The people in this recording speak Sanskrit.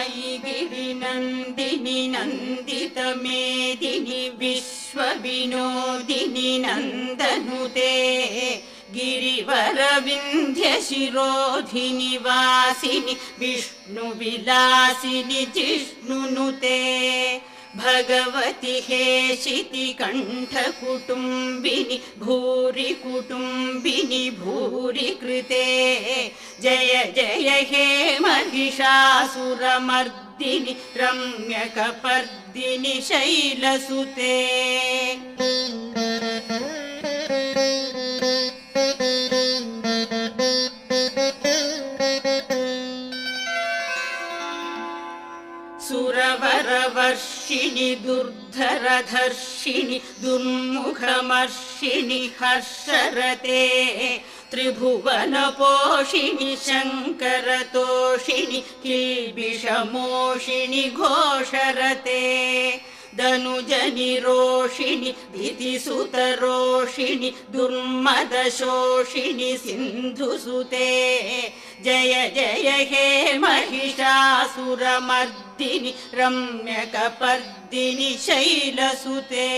मयि गिरिनन्दिनि नन्दितमेदिनि विश्वविनोदिनि नन्दनुते गिरिवरविन्ध्यशिरोधिनि वासिनि विष्णुविलासिनि जिष्णुनुते भगवति हेशिति कण्ठकुटुम्बिनि भूरि कुटुम्बिनि भूरि कृते जय जय हे महिषासुरमर्दिनि रम्यकपर्दिनि शैलसुते सुरवरवर्षिणि दुर्धरधर्षिणि दुर्मुखमर्षिणि हर्षरते त्रिभुवनपोषिणि शङ्करतोषिणि किल्बिषमोषिणि घोषरते धनुजनिरोषिणि धितिसुतरोषिणि दुर्मदशोषिणि सिन्धुसुते जय जय हे महिषासुरमर्दिनि रम्यकपर्दिनि शैलसुते